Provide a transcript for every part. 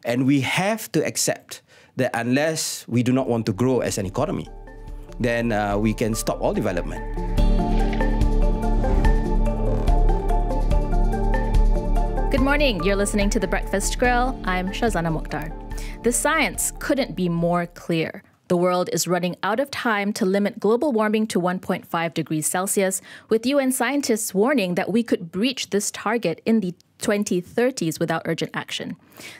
And we have to accept that unless we do not want to grow as an economy, then we can stop all development. Good morning. You're listening to The Breakfast Grille. I'm Shazana Mukhtar. The science couldn't be more clear. The world is running out of time to limit global warming to 1.5 degrees Celsius, with UN scientists warning that we could breach this target in the 2030s without urgent action.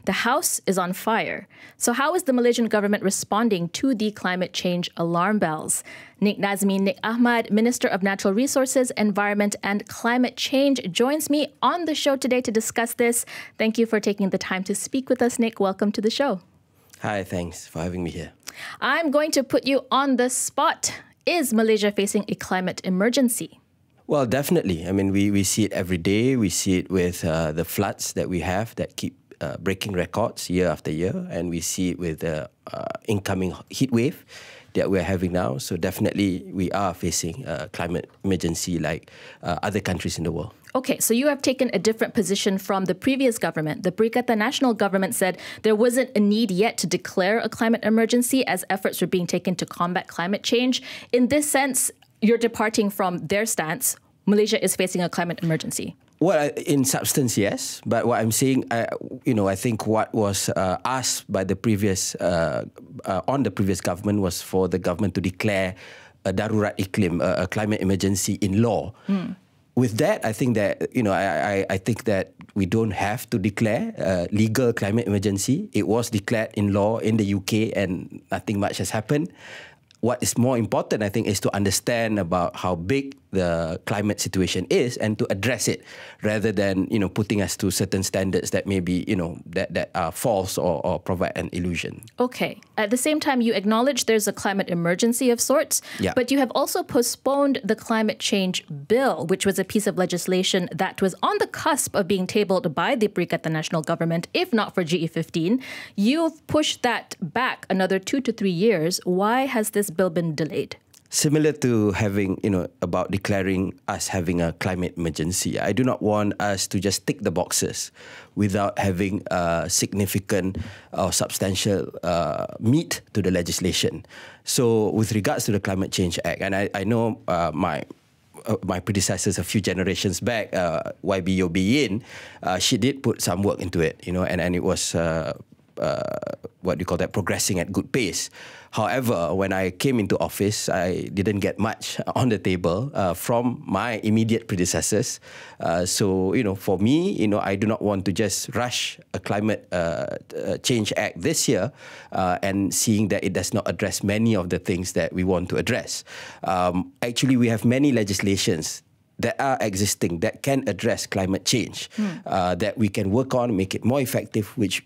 The house is on fire. So how is the Malaysian government responding to the climate change alarm bells? Nik Nazmi Nik Ahmad, Minister of Natural Resources, Environment and Climate Change, joins me on the show today to discuss this. Thank you for taking the time to speak with us, Nik. Welcome to the show. Hi, thanks for having me here. I'm going to put you on the spot. Is Malaysia facing a climate emergency? Well, definitely. I mean, we see it every day. We see it with the floods that we have that keep breaking records year after year. And we see it with the incoming heat wave that we're having now. So definitely we are facing a climate emergency like other countries in the world. Okay, so you have taken a different position from the previous government. The Berkuasa national government said there wasn't a need yet to declare a climate emergency as efforts were being taken to combat climate change. In this sense, you're departing from their stance. Malaysia is facing a climate emergency. Well, in substance, yes. But what I'm saying, I think what was asked by the previous, on the previous government was for the government to declare a darurat iklim, a climate emergency in law. With that, I think that, I think that we don't have to declare a legal climate emergency. It was declared in law in the UK and nothing much has happened. What is more important, I think, is to understand about how big the climate situation is and to address it rather than, putting us to certain standards that maybe, that are false or provide an illusion. Okay. At the same time, you acknowledge there's a climate emergency of sorts, but you have also postponed the climate change bill, which was a piece of legislation that was on the cusp of being tabled by the Berkuasa national government, if not for GE15. You've pushed that back another 2 to 3 years. Why has this bill been delayed? Similar to having, about declaring us having a climate emergency, I do not want us to just tick the boxes without having a significant or substantial meat to the legislation. So with regards to the Climate Change Act, and I know my predecessors a few generations back, YB Yobiyin, she did put some work into it, and it was what do you call that, progressing at good pace. However, when I came into office, I didn't get much on the table from my immediate predecessors. So, for me, I do not want to just rush a climate change act this year and seeing that it does not address many of the things that we want to address. Actually, we have many legislations that are existing that can address climate change, that we can work on, make it more effective, which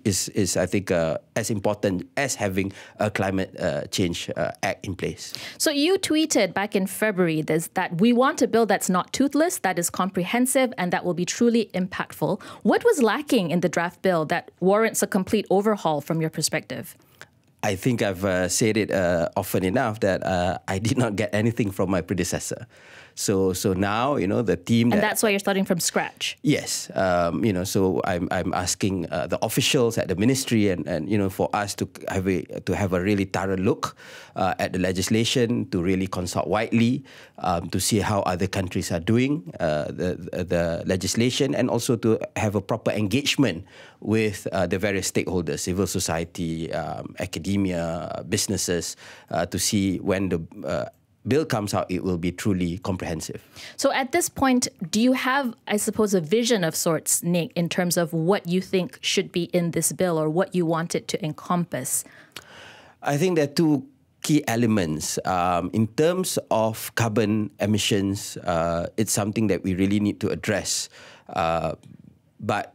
is I think, as important as having a climate change act in place. So you tweeted back in February that we want a bill that's not toothless, that is comprehensive, and that will be truly impactful. What was lacking in the draft bill that warrants a complete overhaul from your perspective? I think I've said it often enough that I did not get anything from my predecessor. So now, the team... And that's why you're starting from scratch? Yes. So I'm asking the officials at the ministry and for us to have a really thorough look at the legislation, to really consult widely, to see how other countries are doing the legislation, and also to have a proper engagement with the various stakeholders, civil society, academia, businesses, to see when the bill comes out, it will be truly comprehensive. So at this point, do you have, I suppose, a vision of sorts, Nik, in terms of what you think should be in this bill or what you want it to encompass? I think there are two key elements. In terms of carbon emissions, it's something that we really need to address. But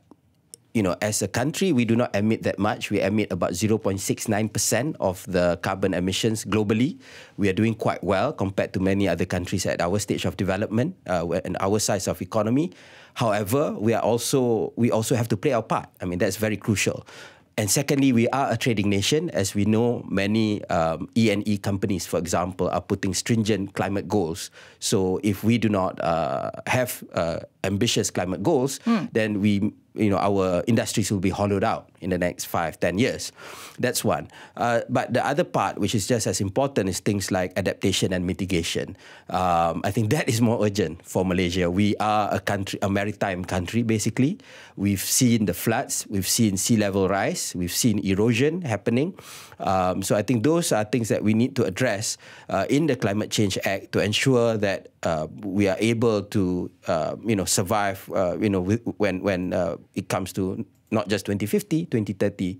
as a country, we do not emit that much. We emit about 0.69% of the carbon emissions globally. We are doing quite well compared to many other countries at our stage of development and our size of economy. However, we also have to play our part. I mean, that's very crucial. And secondly, we are a trading nation. As we know, many E&E companies, for example, are putting stringent climate goals. So if we do not have ambitious climate goals, then our industries will be hollowed out in the next 5-10 years. That's one. But the other part, which is just as important, is things like adaptation and mitigation. I think that is more urgent for Malaysia. We are a maritime country, basically. We've seen the floods, we've seen sea level rise, we've seen erosion happening. So I think those are things that we need to address in the Climate Change Act to ensure that we are able to, survive, when it comes to not just 2050, 2030.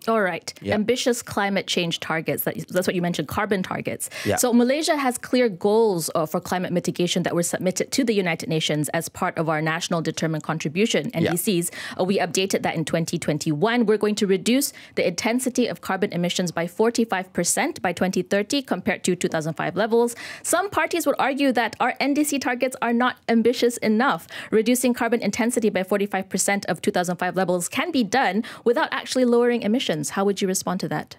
All right. Yeah. Ambitious climate change targets. That's what you mentioned, carbon targets. Yeah. So Malaysia has clear goals for climate mitigation that were submitted to the United Nations as part of our National Determined Contribution, NDCs. We updated that in 2021. We're going to reduce the intensity of carbon emissions by 45% by 2030 compared to 2005 levels. Some parties would argue that our NDC targets are not ambitious enough. Reducing carbon intensity by 45% of 2005 levels can be done without actually lowering emissions. How would you respond to that?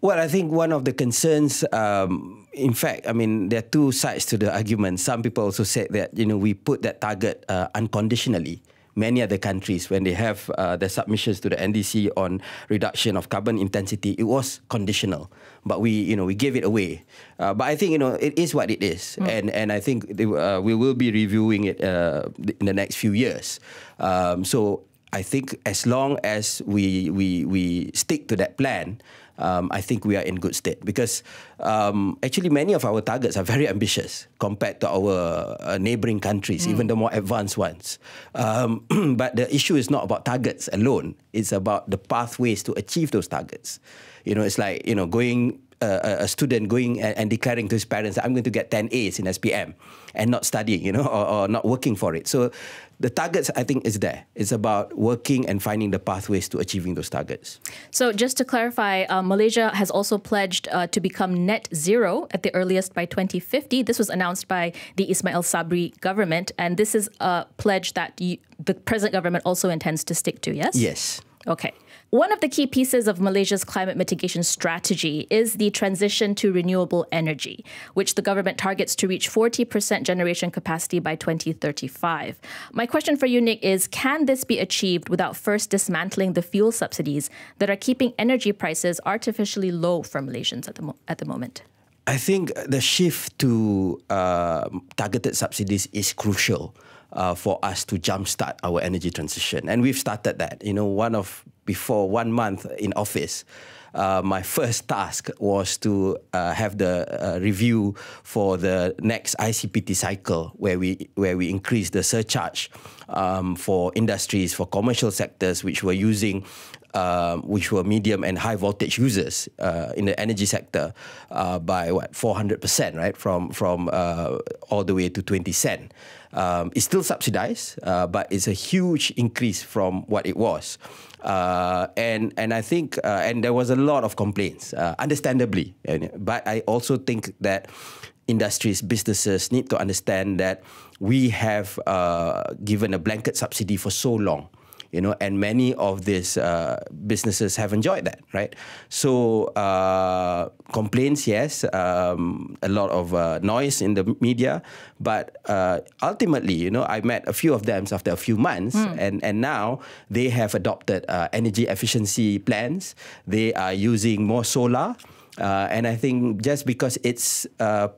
Well, I think one of the concerns, in fact, I mean, there are two sides to the argument. Some people also said that, we put that target unconditionally. Many other countries, when they have the submissions to the NDC on reduction of carbon intensity, it was conditional. But we gave it away. But I think, it is what it is. And I think we will be reviewing it in the next few years. So I think as long as we stick to that plan, I think we are in good state, because actually many of our targets are very ambitious compared to our neighboring countries, even the more advanced ones. But the issue is not about targets alone. It's about the pathways to achieve those targets. It's like, a student going and declaring to his parents that I'm going to get 10 A's in SPM and not studying, or not working for it. So the targets, I think, is there. It's about working and finding the pathways to achieving those targets. So just to clarify, Malaysia has also pledged to become net zero at the earliest by 2050. This was announced by the Ismail Sabri government, and this is a pledge that the present government also intends to stick to, yes? Yes. Okay. One of the key pieces of Malaysia's climate mitigation strategy is the transition to renewable energy, which the government targets to reach 40% generation capacity by 2035. My question for you, Nik, is can this be achieved without first dismantling the fuel subsidies that are keeping energy prices artificially low for Malaysians at the moment? I think the shift to targeted subsidies is crucial for us to jumpstart our energy transition. And we've started that. Before 1 month in office, my first task was to have the review for the next ICPT cycle, where we increase the surcharge for industries, for commercial sectors which were using which were medium and high voltage users in the energy sector by 400%, right? From all the way to 20 cent. It's still subsidized, but it's a huge increase from what it was. And I think, and there was a lot of complaints, understandably. But I also think that industries, businesses need to understand that we have given a blanket subsidy for so long. And many of these businesses have enjoyed that, right? So complaints, yes, a lot of noise in the media, but ultimately, I met a few of them after a few months, and now they have adopted energy efficiency plans. They are using more solar. And I think just because it's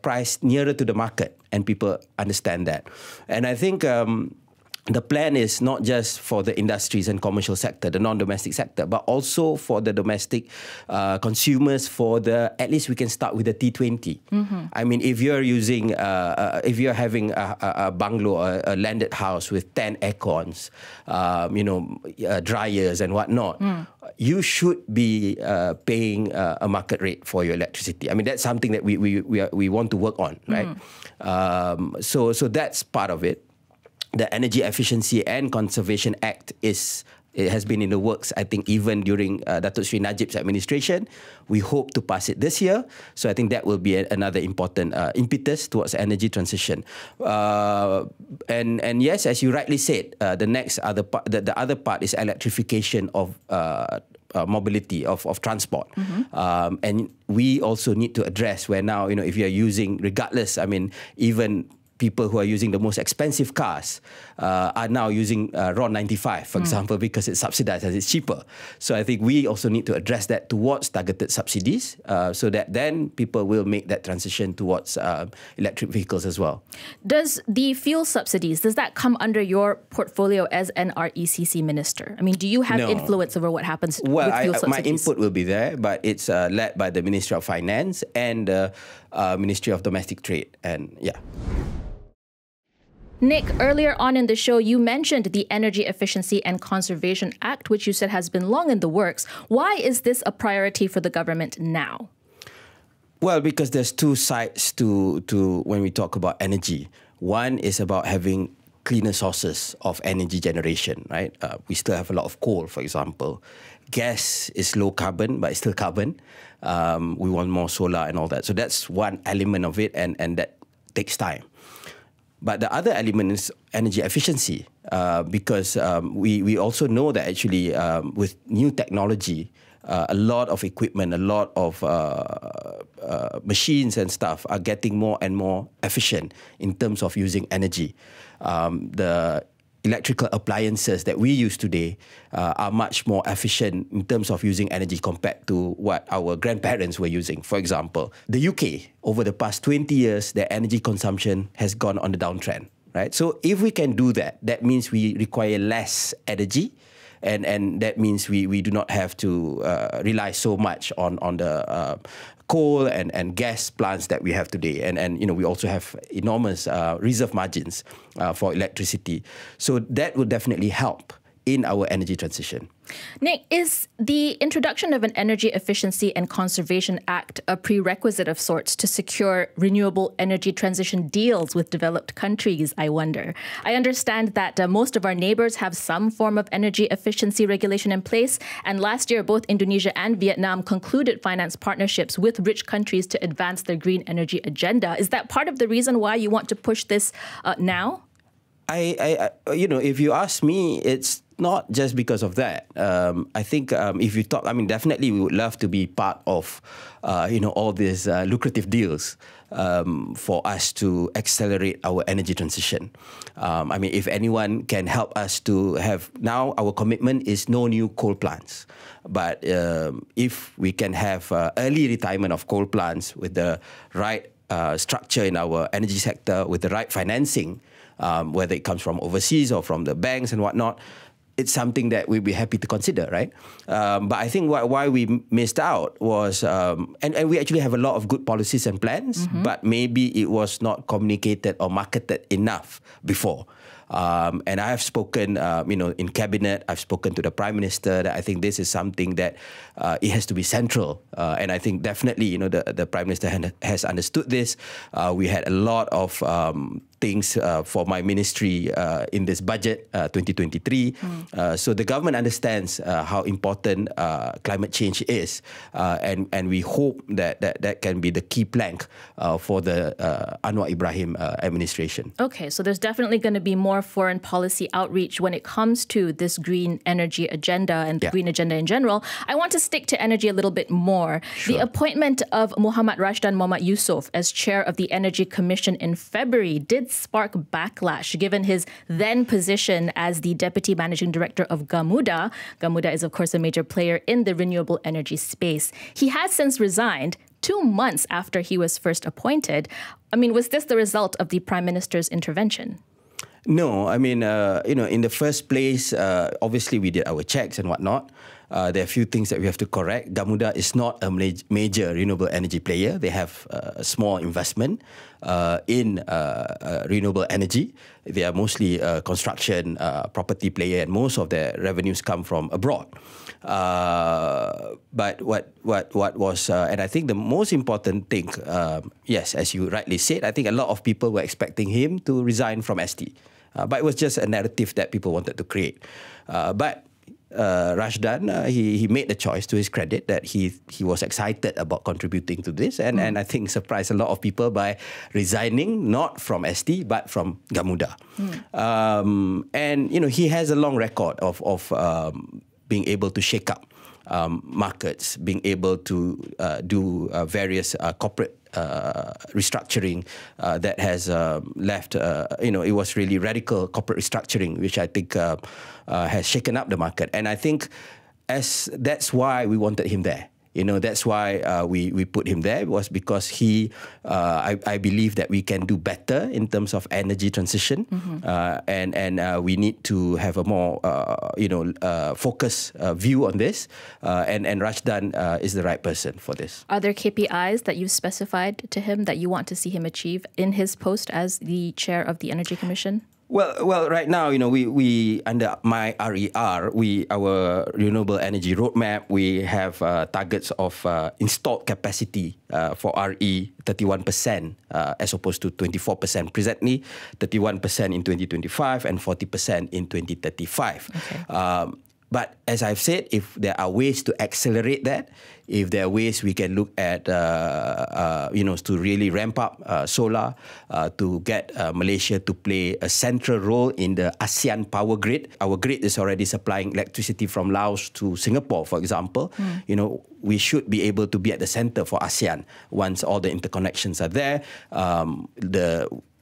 priced nearer to the market and people understand that. And I think the plan is not just for the industries and commercial sector, the non-domestic sector, but also for the domestic consumers. At least we can start with the T20. I mean, if you're using, if you're having a bungalow, a landed house with 10 aircons, dryers and whatnot, you should be paying a market rate for your electricity. I mean, that's something that we want to work on, right? So that's part of it. The Energy Efficiency and Conservation Act it has been in the works, I think, even during Datuk Sri Najib's administration. We hope to pass it this year. So I think that will be another important impetus towards energy transition. And yes, as you rightly said, the other part is electrification of mobility, of transport. And we also need to address where now, if you're using, regardless, I mean, even people who are using the most expensive cars are now using RON 95, for example, because it's subsidized and it's cheaper. So I think we also need to address that towards targeted subsidies so that then people will make that transition towards electric vehicles as well. Does the fuel subsidies, does that come under your portfolio as an RECC minister? I mean, do you have influence over what happens with fuel subsidies? My input will be there, but it's led by the Ministry of Finance and the Ministry of Domestic Trade. And yeah. Nik, earlier on in the show, you mentioned the Energy Efficiency and Conservation Act, which you said has been long in the works. Why is this a priority for the government now? Well, because there's two sides to when we talk about energy. One is about having cleaner sources of energy generation, right? We still have a lot of coal, for example. Gas is low carbon, but it's still carbon. We want more solar and all that. So that's one element of it, and that takes time. But the other element is energy efficiency, because we also know that actually with new technology, a lot of equipment, a lot of machines and stuff are getting more and more efficient in terms of using energy. The electrical appliances that we use today are much more efficient in terms of using energy compared to what our grandparents were using. For example, the UK, over the past 20 years, their energy consumption has gone on the downtrend, right? So if we can do that, that means we require less energy, and that means we do not have to rely so much on the coal and gas plants that we have today. And we also have enormous reserve margins for electricity. So that will definitely help in our energy transition. Nik, is the introduction of an Energy Efficiency and Conservation Act a prerequisite of sorts to secure renewable energy transition deals with developed countries, I wonder? I understand that most of our neighbors have some form of energy efficiency regulation in place, and last year both Indonesia and Vietnam concluded finance partnerships with rich countries to advance their green energy agenda. Is that part of the reason why you want to push this now? If you ask me, it's not just because of that. I think if you talk, definitely we would love to be part of, all these lucrative deals for us to accelerate our energy transition. If anyone can help us to have, now our commitment is no new coal plants. But if we can have early retirement of coal plants with the right structure in our energy sector, with the right financing, whether it comes from overseas or from the banks and whatnot, it's something that we'd be happy to consider, right? But I think why we missed out was, and we actually have a lot of good policies and plans, but maybe it was not communicated or marketed enough before. And I have spoken, in cabinet, I've spoken to the Prime Minister that I think this is something that it has to be central. And I think definitely, the Prime Minister has understood this. We had a lot of things for my ministry in this budget 2023. So the government understands how important climate change is, and we hope that can be the key plank for the Anwar Ibrahim administration. Okay, so there's definitely going to be more foreign policy outreach when it comes to this green energy agenda and the green agenda in general. I want to stick to energy a little bit more. Sure. The appointment of Muhammad Rashdan Mohamad Yusof as chair of the Energy Commission in February did spark backlash, given his then position as the deputy managing director of Gamuda. Gamuda is, of course, a major player in the renewable energy space. He has since resigned 2 months after he was first appointed. Was this the result of the Prime Minister's intervention? No, in the first place, obviously we did our checks and whatnot. There are a few things that we have to correct. Gamuda is not a major renewable energy player. They have a small investment in renewable energy. They are mostly a construction property player, and most of their revenues come from abroad. But what was, and I think the most important thing, yes, as you rightly said, I think a lot of people were expecting him to resign from ST. But it was just a narrative that people wanted to create. But Rashdan, he made the choice, to his credit, that he was excited about contributing to this, and I think surprised a lot of people by resigning, not from ST, but from Gamuda. And, he has a long record of being able to shake up markets, being able to do various corporate restructuring that has left, it was really radical corporate restructuring, which I think has shaken up the market. And I think that's why we wanted him there. That's why we put him there, was because I believe that we can do better in terms of energy transition, and we need to have a more, focused view on this, and Rashdan is the right person for this. Are there KPIs that you've specified to him that you want to see him achieve in his post as the chair of the Energy Commission? Well, right now, we under my RER, our renewable energy roadmap, we have targets of installed capacity for RE 31% as opposed to 24% presently, 31% in 2025 and 40% in 2035. Okay. But as I've said, if there are ways to accelerate that, if there are ways we can look at, to really ramp up solar, to get Malaysia to play a central role in the ASEAN power grid. Our grid is already supplying electricity from Laos to Singapore, for example. We should be able to be at the center for ASEAN once all the interconnections are there.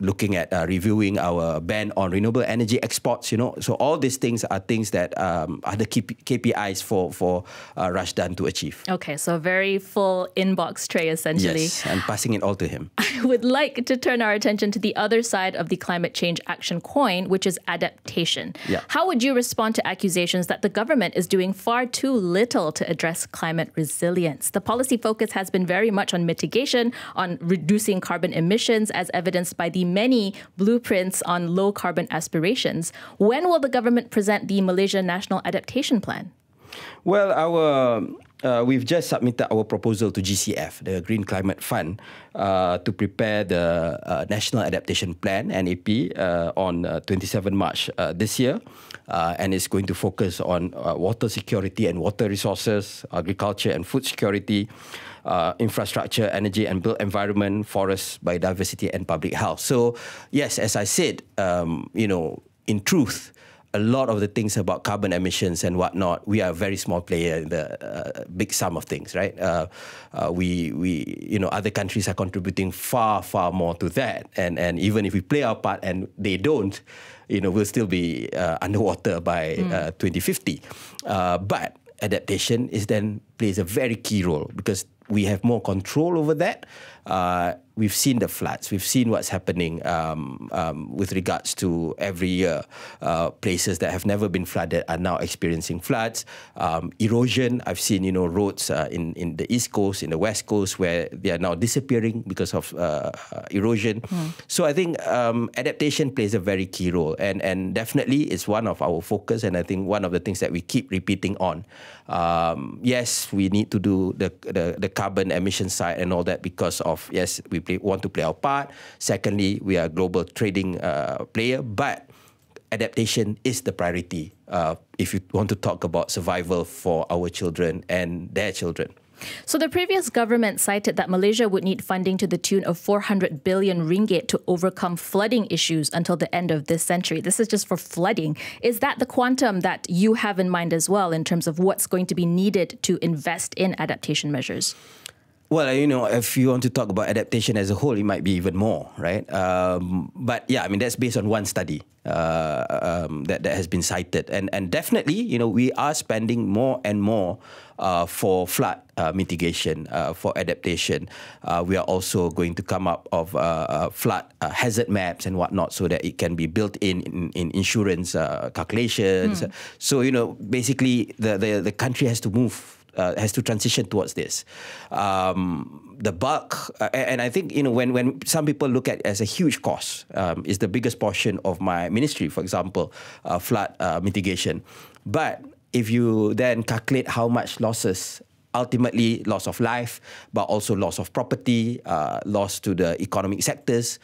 Looking at reviewing our ban on renewable energy exports, So all these things are things that are the KPIs for Rashdan to achieve. Okay, so a very full inbox tray, essentially. Yes, and passing it all to him. I would like to turn our attention to the other side of the climate change action coin, which is adaptation. Yeah. How would you respond to accusations that the government is doing far too little to address climate resilience? The policy focus has been very much on mitigation, on reducing carbon emissions, as evidenced by the many blueprints on low carbon aspirations. When will the government present the Malaysia National Adaptation Plan? Well, we've just submitted our proposal to GCF, the Green Climate Fund, to prepare the National Adaptation Plan, NAP, on 27 March this year. And it's going to focus on water security and water resources, agriculture and food security, infrastructure, energy and built environment, forests, biodiversity and public health. So, yes, as I said, in truth, a lot of the things about carbon emissions and whatnot, we are a very small player in the big sum of things, right? Other countries are contributing far, far more to that. And even if we play our part and they don't, we'll still be underwater by 2050. But adaptation plays a very key role because we have more control over that. We've seen the floods. We've seen what's happening with regards to every year. Places that have never been flooded are now experiencing floods. Erosion, I've seen, roads in the East Coast, in the West Coast, where they are now disappearing because of erosion. So I think adaptation plays a very key role. And definitely it's one of our focus, and I think one of the things that we keep repeating on. Yes, we need to do the carbon emission side and all that because of, yes, we want to play our part. Secondly, we are a global trading player, but adaptation is the priority if you want to talk about survival for our children and their children. So the previous government cited that Malaysia would need funding to the tune of 400 billion ringgit to overcome flooding issues until the end of this century. This is just for flooding. Is that the quantum that you have in mind as well in terms of what's going to be needed to invest in adaptation measures? Well, if you want to talk about adaptation as a whole, it might be even more, right? But yeah, that's based on one study that has been cited. And definitely, we are spending more and more for flood mitigation, for adaptation. We are also going to come up of flood hazard maps and whatnot so that it can be built in insurance calculations. So, basically the country has to move, has to transition towards this. The bulk, and I think, when some people look at it as a huge cost, is the biggest portion of my ministry, for example, flood mitigation. But if you then calculate how much losses, ultimately loss of life, but also loss of property, loss to the economic sectors,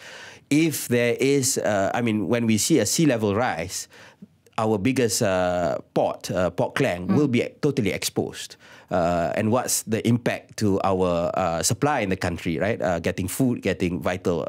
if there is, when we see a sea level rise, our biggest port Klang, will be totally exposed. And what's the impact to our supply in the country, right? Getting food, getting vital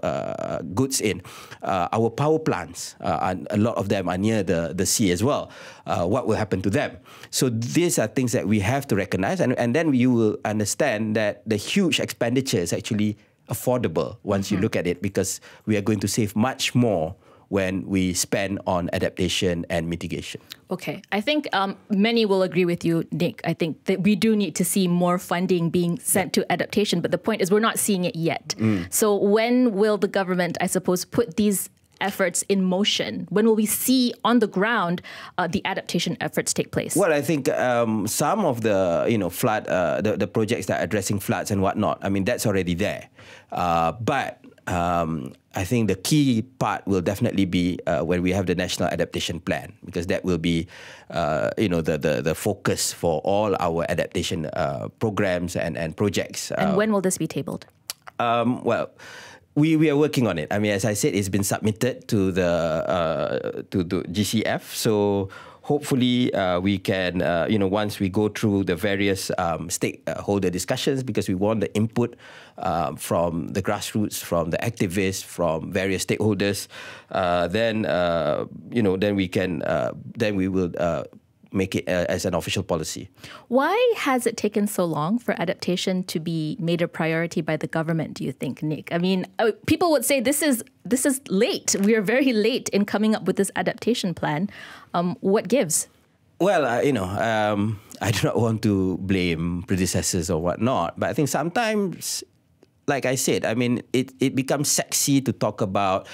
goods in. Our power plants, a lot of them are near the sea as well. What will happen to them? So these are things that we have to recognize. And then you will understand that the huge expenditure is actually affordable once you look at it, because we are going to save much more when we spend on adaptation and mitigation. Okay. I think many will agree with you, Nik. I think that we do need to see more funding being sent to adaptation, but the point is we're not seeing it yet. So when will the government, I suppose, put these efforts in motion? When will we see on the ground the adaptation efforts take place? Well, I think some of the flood the projects that are addressing floods and whatnot, I mean, that's already there. But I think the key part will definitely be when we have the National Adaptation Plan, because that will be the focus for all our adaptation programs and projects. And when will this be tabled? Well, we are working on it. I mean, as I said, it's been submitted to the to GCF. So hopefully we can, once we go through the various stakeholder discussions, because we want the input from the grassroots, from the activists, from various stakeholders, then we will make it as an official policy. Why has it taken so long for adaptation to be made a priority by the government, do you think, Nik? I mean, people would say this is late. We are very late in coming up with this adaptation plan. What gives? Well, I do not want to blame predecessors or whatnot, but I think sometimes, like I said, I mean, it becomes sexy to talk about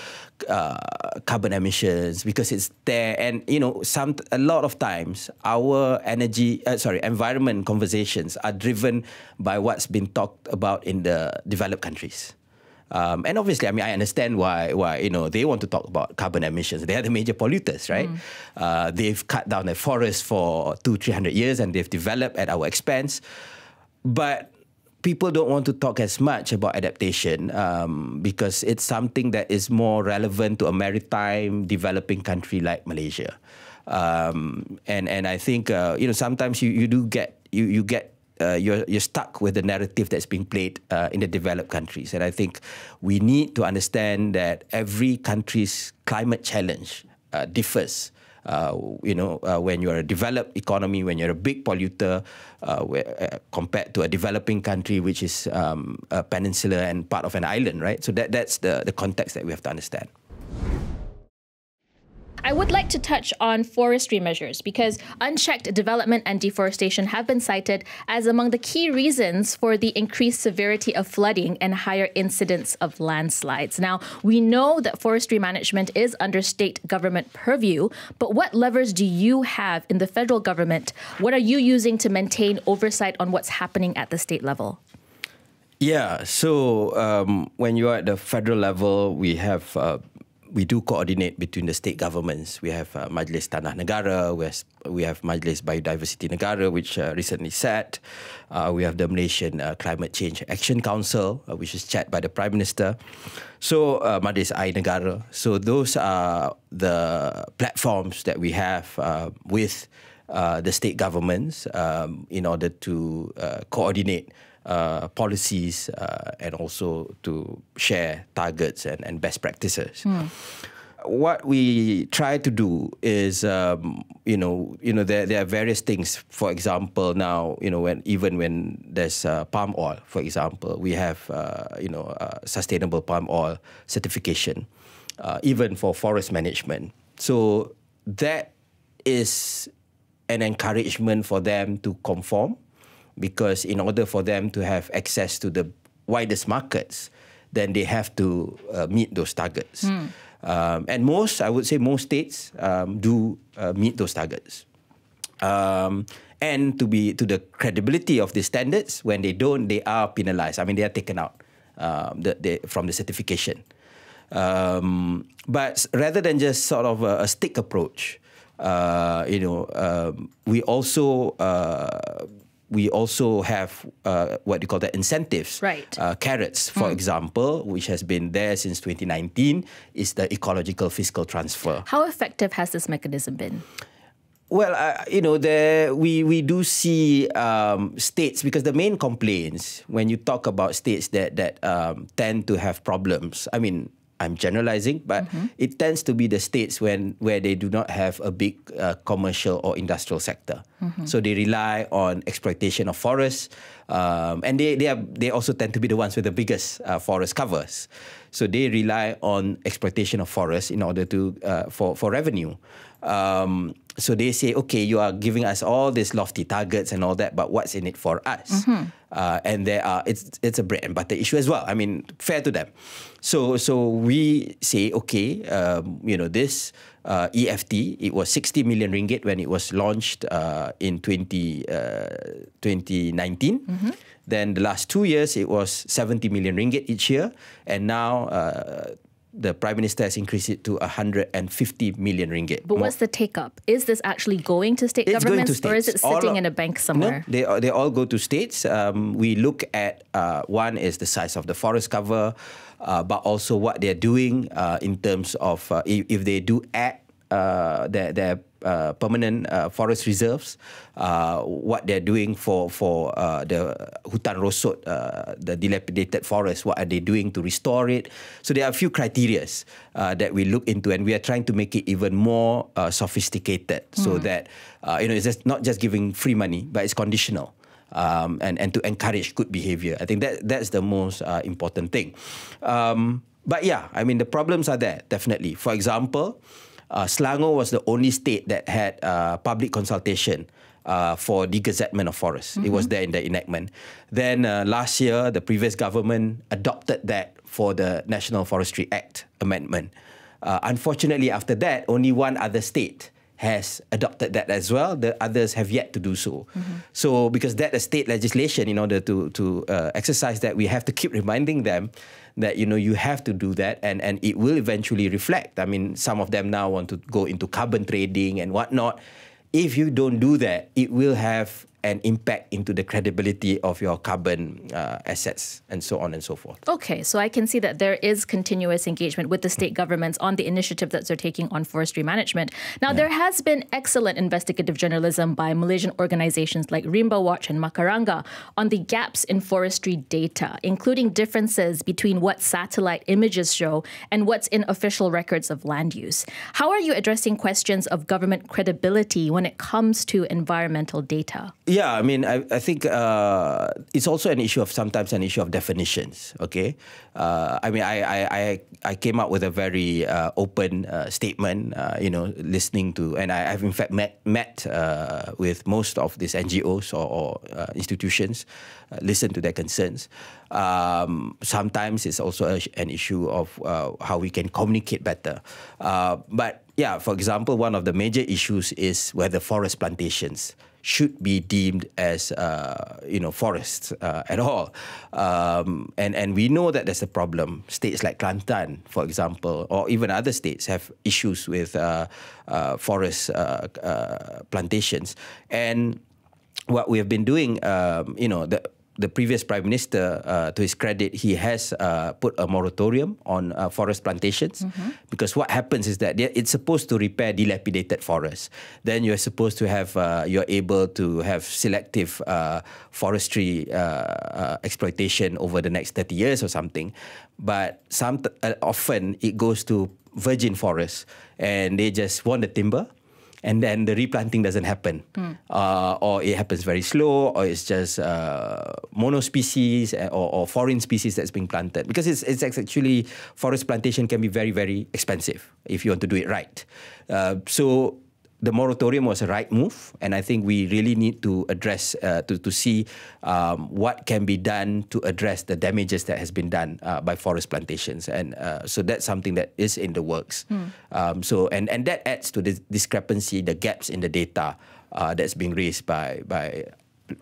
carbon emissions because it's there, and a lot of times our environment conversations are driven by what's been talked about in the developed countries. And obviously, I mean, I understand why they want to talk about carbon emissions. They are the major polluters, right? They've cut down their forests for 200-300 years, and they've developed at our expense. But people don't want to talk as much about adaptation because it's something that is more relevant to a maritime developing country like Malaysia. And I think sometimes you're stuck with the narrative that's being played in the developed countries. And I think we need to understand that every country's climate challenge differs. When you're a developed economy, when you're a big polluter, compared to a developing country, which is a peninsula and part of an island, right? So that's the context that we have to understand. I would like to touch on forestry measures because unchecked development and deforestation have been cited as among the key reasons for the increased severity of flooding and higher incidence of landslides. Now, we know that forestry management is under state government purview, but what levers do you have in the federal government? What are you using to maintain oversight on what's happening at the state level? Yeah, so when you're at the federal level, we do coordinate between the state governments. We have Majlis Tanah Negara, we have Majlis Biodiversity Negara, which recently sat. We have the Malaysian Climate Change Action Council, which is chaired by the Prime Minister. So Majlis Air Negara. So those are the platforms that we have with the state governments in order to coordinate policies and also to share targets and best practices. What we try to do is, there are various things. For example, now, when there's palm oil, for example, we have, sustainable palm oil certification, even for forest management. So that is an encouragement for them to conform, because in order for them to have access to the widest markets, then they have to meet those targets. And I would say most states do meet those targets. And to the credibility of the standards, when they don't, they are penalized. I mean, they are taken out from the certification. But rather than just sort of a stick approach, we also have what you call the incentives. Right. Carrots, for example, which has been there since 2019, is the ecological fiscal transfer. How effective has this mechanism been? Well, we do see states, because the main complaints when you talk about states that tend to have problems, I mean, I'm generalizing, but it tends to be the states where they do not have a big commercial or industrial sector. So they rely on exploitation of forests, and they also tend to be the ones with the biggest forest covers. So they rely on exploitation of forests in order to for revenue. So they say, okay, you are giving us all these lofty targets and all that, but what's in it for us? And it's a bread and butter issue as well. I mean, fair to them. So we say, okay, this EFT, it was 60 million ringgit when it was launched in 2019. Then the last 2 years, it was 70 million ringgit each year. And now the Prime Minister has increased it to 150 million ringgit. But what's the take-up? Is this actually going to state governments, or is it sitting in a bank somewhere? No, they all go to states. We look at, one is the size of the forest cover, but also what they're doing in terms of if they do add their permanent forest reserves, what they're doing for the hutan rosot, the dilapidated forest, what are they doing to restore it? So there are a few criteria that we look into, and we are trying to make it even more sophisticated, so that it's just not just giving free money, but it's conditional. And to encourage good behavior. I think that's the most important thing. But yeah, I mean, the problems are there, definitely. For example, Selangor was the only state that had public consultation for degazettement of forests. It was there in the enactment. Then last year, the previous government adopted that for the National Forestry Act amendment. Unfortunately, after that, only one other state has adopted that as well. The others have yet to do so. So because that is state legislation, in order to exercise that, we have to keep reminding them that, you have to do that, and it will eventually reflect. I mean, some of them now want to go into carbon trading and whatnot. If you don't do that, it will have an impact into the credibility of your carbon assets, and so on and so forth. Okay, so I can see that there is continuous engagement with the state governments on the initiative that they're taking on forestry management. Now, there has been excellent investigative journalism by Malaysian organizations like Rimba Watch and Makaranga on the gaps in forestry data, including differences between what satellite images show and what's in official records of land use. How are you addressing questions of government credibility when it comes to environmental data? Yeah, I mean, I think it's also sometimes an issue of definitions. Okay, I mean, I came up with a very open statement. Listening to, and I've in fact met with most of these NGOs or institutions, listened to their concerns. Sometimes it's also an issue of how we can communicate better. But yeah, for example, one of the major issues is whether forest plantations should be deemed as forests at all, and we know that there's a problem. States like Kelantan, for example, or even other states have issues with forest plantations. And what we have been doing, the previous Prime Minister, to his credit, he has put a moratorium on forest plantations, because what happens is that it's supposed to repair dilapidated forests. Then you're supposed to have, you're able to have selective forestry exploitation over the next 30 years or something. But often it goes to virgin forests, and they just want the timber, and then the replanting doesn't happen, or it happens very slow, or it's just monospecies or foreign species that's being planted. Because it's actually, forest plantation can be very, very expensive if you want to do it right. So the moratorium was a right move, and I think we really need to address, to see what can be done to address the damages that has been done by forest plantations. And so that's something that is in the works. So that adds to the discrepancy, the gaps in the data that's being raised by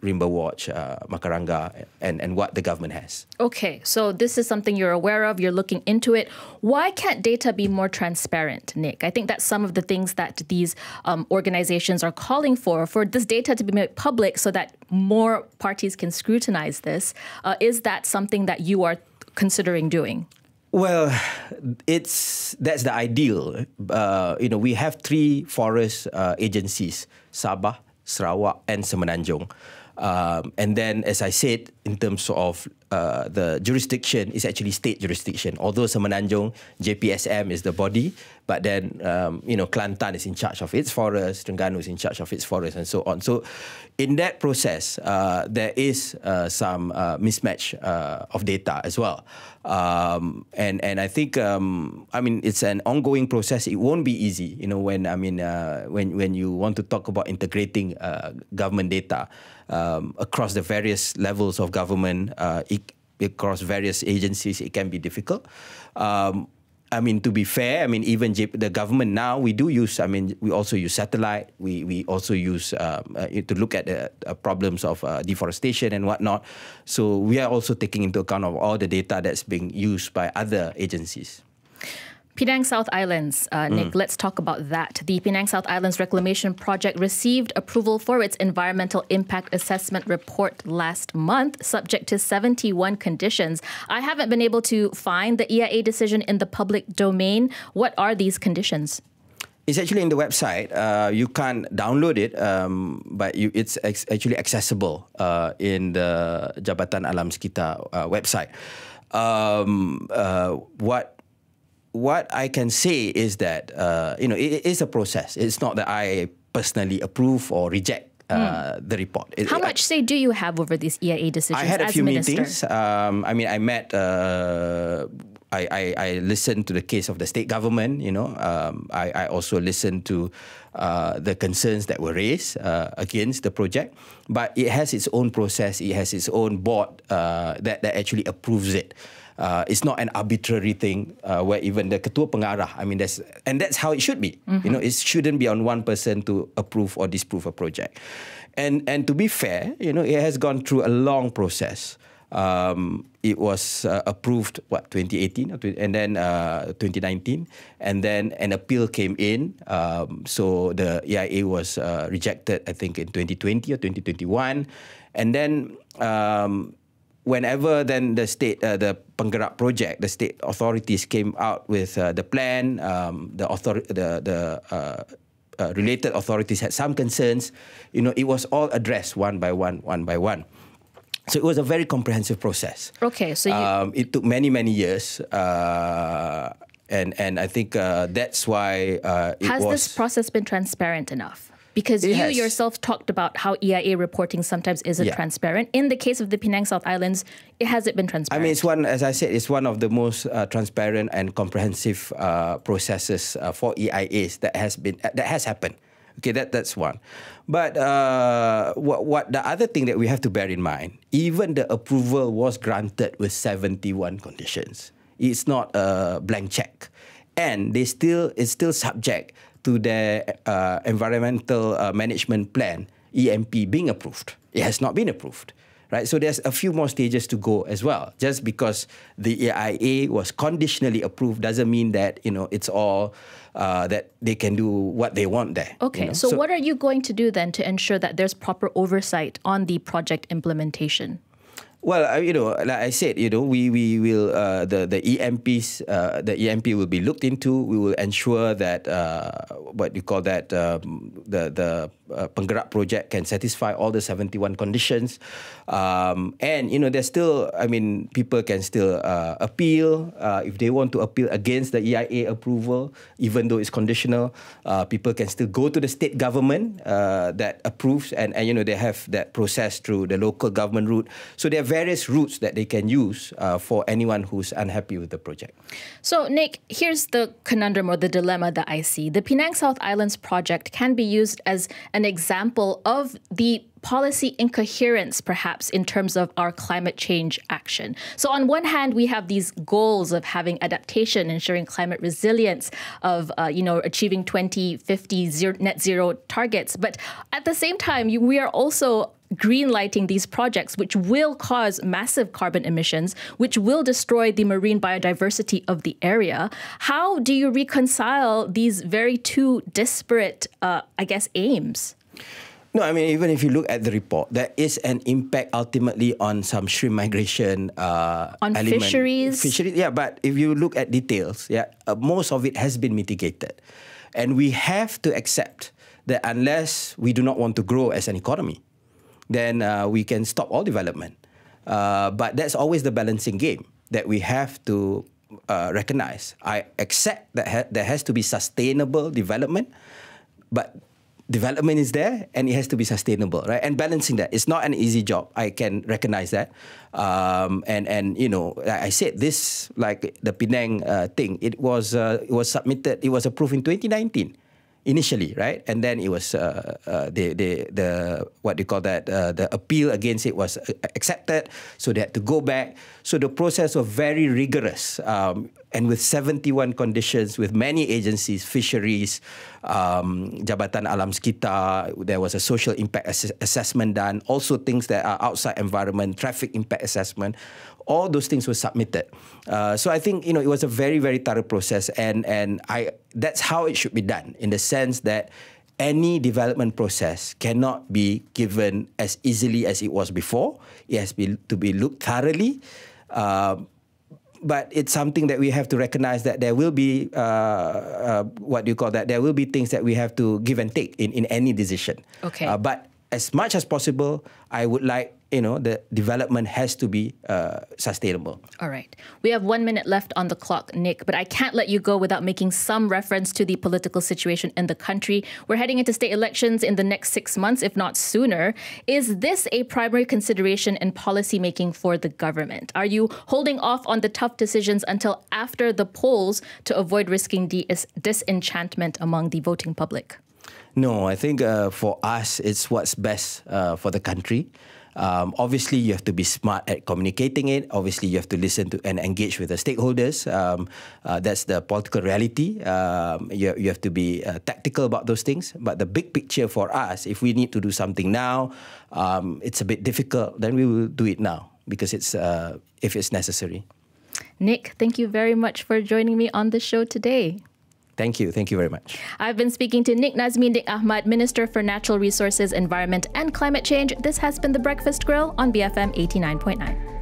Rimba Watch, Makaranga, and what the government has. Okay, so this is something you're aware of, you're looking into it. Why can't data be more transparent, Nik? I think that's some of the things that these organizations are calling for this data to be made public so that more parties can scrutinize this. Is that something that you are considering doing? Well, that's the ideal. We have 3 forest agencies, Sabah, Sarawak and Semenanjung. And then, as I said, in terms of the jurisdiction is actually state jurisdiction. Although Semenanjung, JPSM is the body, but then, Kelantan is in charge of its forest, Terengganu is in charge of its forest, and so on. So in that process, there is some mismatch of data as well. And I think, it's an ongoing process. It won't be easy, when you want to talk about integrating government data across the various levels of government, across various agencies, it can be difficult. To be fair, even the government now, we do use, we also use satellite. We also use to look at the problems of deforestation and whatnot. So we are also taking into account of all the data that's being used by other agencies. Penang South Islands, Nik, let's talk about that. The Penang South Islands Reclamation Project received approval for its Environmental Impact Assessment Report last month, subject to 71 conditions. I haven't been able to find the EIA decision in the public domain. What are these conditions? It's actually in the website. You can't download it, but it's actually accessible in the Jabatan Alam Sekitar website. What I can say is that, it is a process. It's not that I personally approve or reject the report. How much say do you have over these EIA decisions as I had a few minister? meetings. I met... I listened to the case of the state government, I also listened to the concerns that were raised against the project. But it has its own process. It has its own board that actually approves it. It's not an arbitrary thing where even the ketua pengarah, that's how it should be. It shouldn't be on one person to approve or disapprove a project. And to be fair, it has gone through a long process. It was approved, 2018 and then 2019, and then an appeal came in. So the EIA was rejected, I think, in 2020 or 2021, and then whenever then the state, the Penggerak project, the state authorities came out with the plan, related authorities had some concerns. It was all addressed one by one. So it was a very comprehensive process. Okay, so it took many years, and I think that's why Has this process been transparent enough? Because you yourself talked about how EIA reporting sometimes isn't transparent. In the case of the Penang South Islands, has it been transparent? As I said, it's one of the most transparent and comprehensive processes for EIAs that has happened. Okay, that's one. But what the other thing that we have to bear in mind, even the approval was granted with 71 conditions. It's not a blank check, and it's still subject to the environmental management plan, EMP, being approved. It has not been approved. Right? So there's a few more stages to go as well. Just because the EIA was conditionally approved doesn't mean that it's all that they can do what they want there. Okay, so what are you going to do then to ensure that there's proper oversight on the project implementation? Well, like I said, we will the EMPs, the EMP will be looked into. We will ensure that the Penggerak project can satisfy all the 71 conditions. And there's still, people can still appeal if they want to appeal against the EIA approval, even though it's conditional. People can still go to the state government that approves, and they have that process through the local government route. So there are various routes that they can use for anyone who's unhappy with the project. So, Nik, here's the conundrum or the dilemma that I see. The Penang South Islands project can be used as an example of the policy incoherence, perhaps, in terms of our climate change action. So on one hand, we have these goals of having adaptation, ensuring climate resilience, of achieving 2050 net zero targets. But at the same time, we are also green-lighting these projects, which will cause massive carbon emissions, which will destroy the marine biodiversity of the area. How do you reconcile these very two disparate, aims? No, even if you look at the report, there is an impact ultimately on some shrimp migration on fisheries. Yeah, but if you look at details, most of it has been mitigated. And we have to accept that unless we do not want to grow as an economy, then we can stop all development. But that's always the balancing game that we have to recognize. I accept that there has to be sustainable development, but development is there and it has to be sustainable, right? And balancing that, it's not an easy job. I can recognize that. And you know, like I said, this, like the Penang thing, it was submitted, it was approved in 2019. Initially, right, and then it was the what do you call that? The appeal against it was accepted, so they had to go back. So the process was very rigorous, and with 71 conditions, with many agencies, fisheries, Jabatan Alam Sekitar. There was a social impact assessment done. Also, things that are outside environment, traffic impact assessment. All those things were submitted. So I think, you know, it was a very, very thorough process, and that's how it should be done, in the sense that any development process cannot be given as easily as it was before. It has to be looked thoroughly. But it's something that we have to recognize that there will be, what do you call that? There will be things that we have to give and take in any decision. Okay. But as much as possible, I would like, you know, the development has to be sustainable. All right. We have 1 minute left on the clock, Nik, but I can't let you go without making some reference to the political situation in the country. We're heading into state elections in the next 6 months, if not sooner. Is this a primary consideration in policy making for the government? Are you holding off on the tough decisions until after the polls to avoid risking disenchantment among the voting public? No, I think for us, it's what's best for the country. Obviously, you have to be smart at communicating it. Obviously, you have to listen to and engage with the stakeholders. That's the political reality. You have to be tactical about those things. But the big picture for us, if we need to do something now, it's a bit difficult, then we will do it now, because it's if it's necessary. Nik, thank you very much for joining me on the show today. Thank you. Thank you very much. I've been speaking to Nik Nazmi Nik Ahmad, Minister for Natural Resources, Environment and Climate Change. This has been The Breakfast Grille on BFM 89.9.